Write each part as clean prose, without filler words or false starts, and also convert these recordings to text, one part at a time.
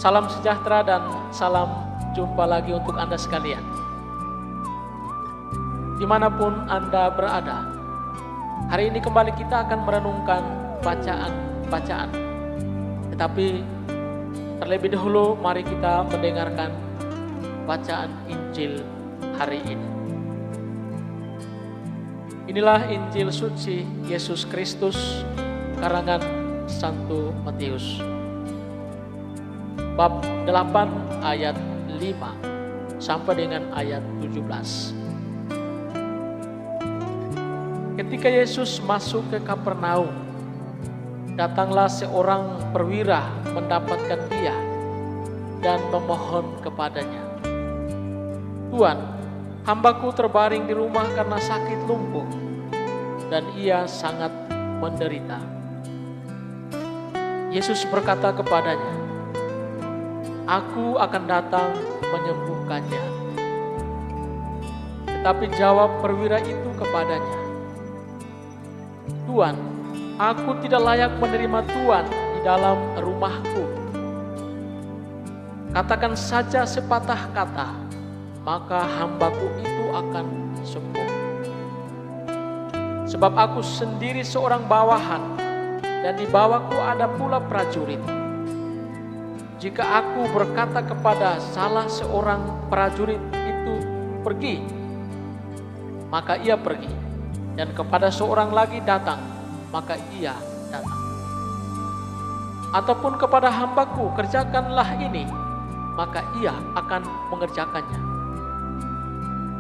Salam sejahtera dan salam jumpa lagi untuk Anda sekalian. Dimanapun Anda berada, hari ini kembali kita akan merenungkan bacaan-bacaan. Tetapi terlebih dahulu mari kita mendengarkan bacaan Injil hari ini. Inilah Injil suci Yesus Kristus karangan Santo Matius. Bab 8 ayat 5 sampai dengan ayat 17. Ketika Yesus masuk ke Kapernaum, datanglah seorang perwira mendapatkan dia dan memohon kepadanya, "Tuan, hambaku terbaring di rumah karena sakit lumpuh dan ia sangat menderita." Yesus berkata kepadanya, "Aku akan datang menyembuhkannya." Tetapi jawab perwira itu kepadanya, "Tuan, aku tidak layak menerima Tuan di dalam rumahku. Katakan saja sepatah kata, maka hambaku itu akan sembuh. Sebab aku sendiri seorang bawahan, dan di bawahku ada pula prajurit. Jika aku berkata kepada salah seorang prajurit itu pergi, maka ia pergi. Dan kepada seorang lagi datang, maka ia datang. Ataupun kepada hambaku, kerjakanlah ini, maka ia akan mengerjakannya."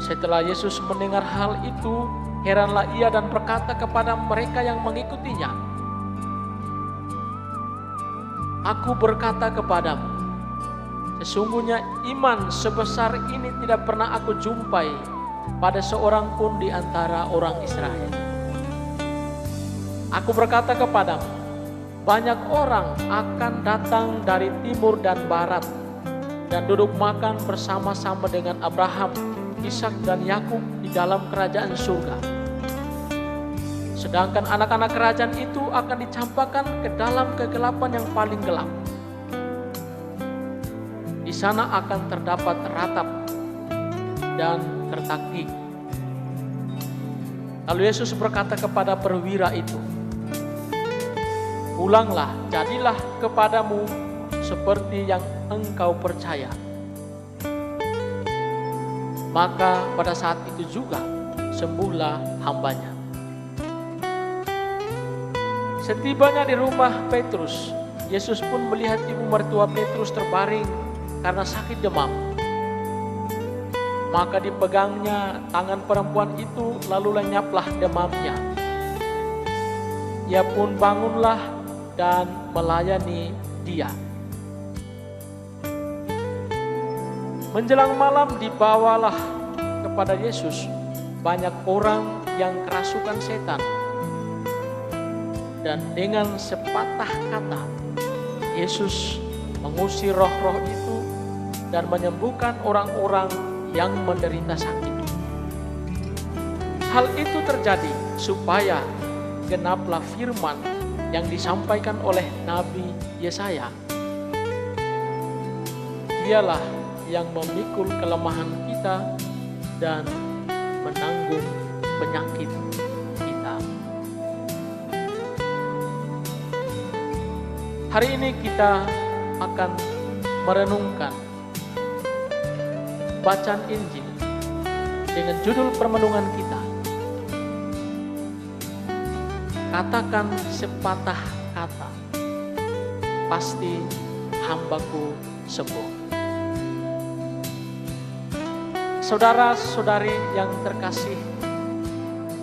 Setelah Yesus mendengar hal itu, heranlah ia dan berkata kepada mereka yang mengikutinya, "Aku berkata kepadamu, sesungguhnya iman sebesar ini tidak pernah aku jumpai pada seorang pun di antara orang Israel. Aku berkata kepadamu, banyak orang akan datang dari timur dan barat dan duduk makan bersama-sama dengan Abraham, Ishak dan Yakub di dalam kerajaan surga. Sedangkan anak-anak kerajaan itu akan dicampakkan ke dalam kegelapan yang paling gelap. Di sana akan terdapat ratap dan tertakik." Lalu Yesus berkata kepada perwira itu, "Pulanglah, jadilah kepadamu seperti yang engkau percaya." Maka pada saat itu juga sembuhlah hambanya. Setibanya di rumah Petrus, Yesus pun melihat ibu mertua Petrus terbaring karena sakit demam. Maka dipegangnya tangan perempuan itu, lalu lenyaplah demamnya. Ia pun bangunlah dan melayani dia. Menjelang malam dibawalah kepada Yesus banyak orang yang kerasukan setan. Dan dengan sepatah kata, Yesus mengusir roh-roh itu dan menyembuhkan orang-orang yang menderita sakit. Hal itu terjadi supaya genaplah firman yang disampaikan oleh Nabi Yesaya, "Dialah yang memikul kelemahan kita dan menanggung penyakit kita." Hari ini kita akan merenungkan bacaan Injil dengan judul permenungan kita, "Katakan sepatah kata, pasti hambaku sembuh." Saudara-saudari yang terkasih,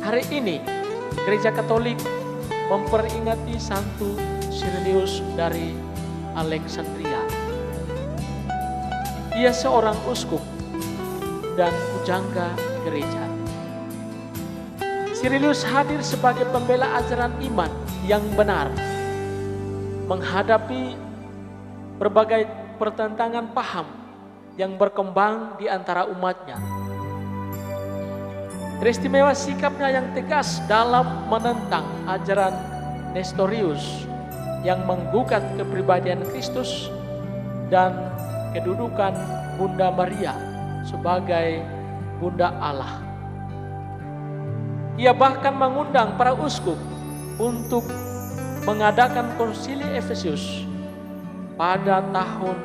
hari ini Gereja Katolik memperingati Santo Cyrilius dari Alexandria. Ia seorang uskup dan pujangga gereja. Cyrilius hadir sebagai pembela ajaran iman yang benar, menghadapi berbagai pertentangan paham yang berkembang di antara umatnya. Teristimewa sikapnya yang tegas dalam menentang ajaran Nestorius yang menggugat kepribadian Kristus dan kedudukan Bunda Maria sebagai Bunda Allah. Ia bahkan mengundang para uskup untuk mengadakan konsili Efesus pada tahun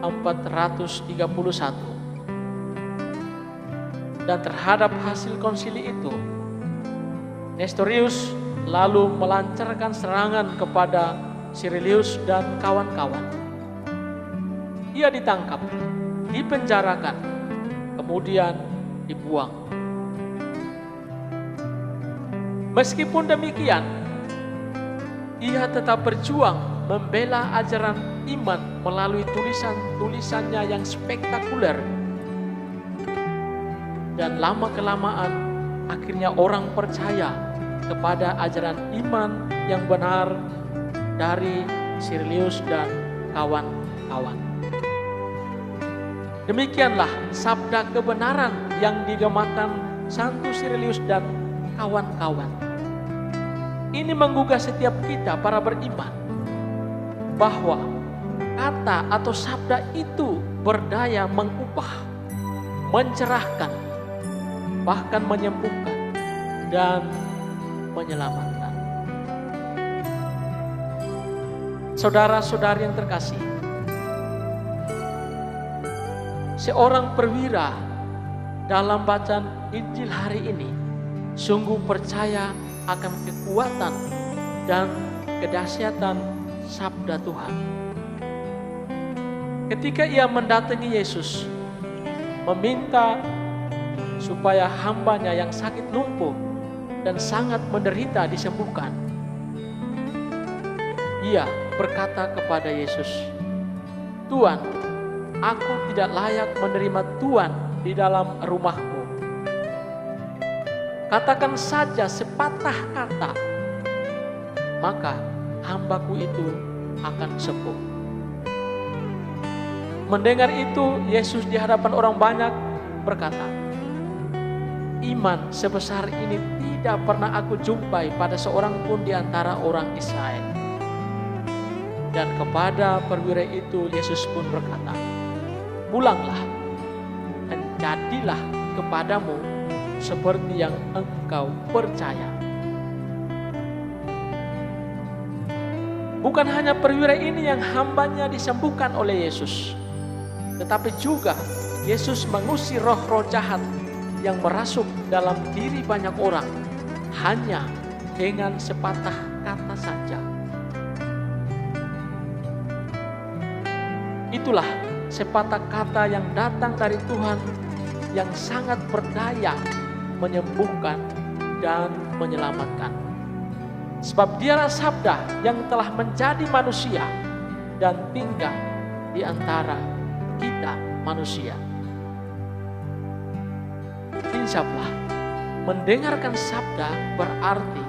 431. Dan terhadap hasil konsili itu, Nestorius lalu melancarkan serangan kepada Cyrilius dan kawan-kawan. Ia ditangkap, dipenjarakan, kemudian dibuang. Meskipun demikian, ia tetap berjuang membela ajaran iman melalui tulisan-tulisannya yang spektakuler. Dan lama-kelamaan akhirnya orang percaya kepada ajaran iman yang benar dari Cyrilius dan kawan-kawan. Demikianlah sabda kebenaran yang digemakan Santo Cyrilius dan kawan-kawan. Ini menggugah setiap kita para beriman bahwa kata atau sabda itu berdaya mengubah, mencerahkan, bahkan menyembuhkan dan menyelamatkan. Saudara-saudari yang terkasih, seorang perwira dalam bacaan Injil hari ini sungguh percaya akan kekuatan dan kedahsyatan sabda Tuhan. Ketika ia mendatangi Yesus, meminta supaya hambanya yang sakit lumpuh dan sangat menderita disembuhkan, ia berkata kepada Yesus, "Tuhan, aku tidak layak menerima Tuhan di dalam rumahmu. Katakan saja sepatah kata, maka hambaku itu akan sembuh." Mendengar itu, Yesus di hadapan orang banyak berkata, "Iman sebesar ini tidak pernah aku jumpai pada seorang pun di antara orang Israel." Dan kepada perwira itu Yesus pun berkata, "Pulanglah dan jadilah kepadamu seperti yang engkau percaya." Bukan hanya perwira ini yang hambanya disembuhkan oleh Yesus, tetapi juga Yesus mengusir roh-roh jahat yang merasuk dalam diri banyak orang hanya dengan sepatah kata saja. Itulah sepatah kata yang datang dari Tuhan yang sangat berdaya menyembuhkan dan menyelamatkan. Sebab dialah sabda yang telah menjadi manusia dan tinggal di antara kita manusia. Insya-Allah, mendengarkan sabda berarti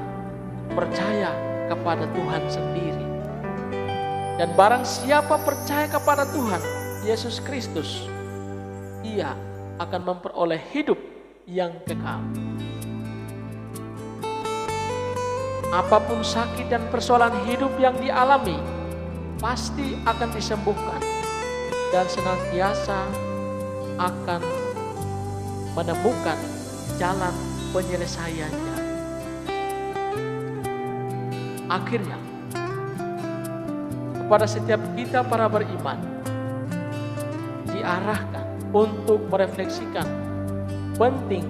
percaya kepada Tuhan sendiri. Dan barang siapa percaya kepada Tuhan Yesus Kristus, ia akan memperoleh hidup yang kekal. Apapun sakit dan persoalan hidup yang dialami pasti akan disembuhkan dan senantiasa akan menemukan jalan penyelesaiannya. Akhirnya, kepada setiap kita para beriman diarahkan untuk merefleksikan penting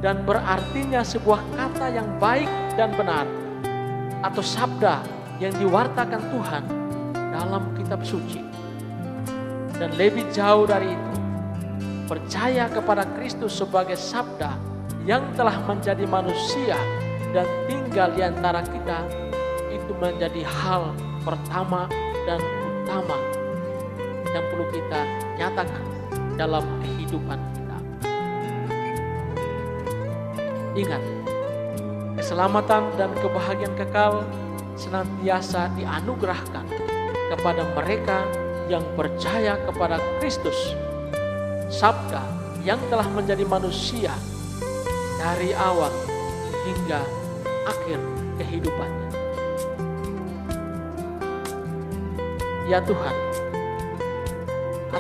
dan berartinya sebuah kata yang baik dan benar atau sabda yang diwartakan Tuhan dalam kitab suci. Dan lebih jauh dari itu, percaya kepada Kristus sebagai sabda yang telah menjadi manusia dan tinggal di antara kita, itu menjadi hal pertama dan utama yang perlu kita nyatakan dalam kehidupan kita. Ingat, keselamatan dan kebahagiaan kekal senantiasa dianugerahkan kepada mereka yang percaya kepada Kristus, sabda yang telah menjadi manusia dari awal hingga akhir kehidupannya. Ya Tuhan,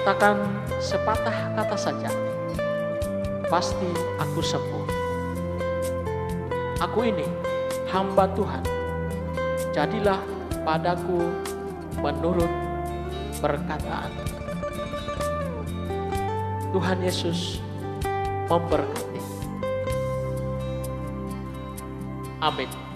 katakan sepatah kata saja, pasti aku sembuh. Aku ini hamba Tuhan, jadilah padaku menurut perkataan. Tuhan Yesus memberkati. Amin.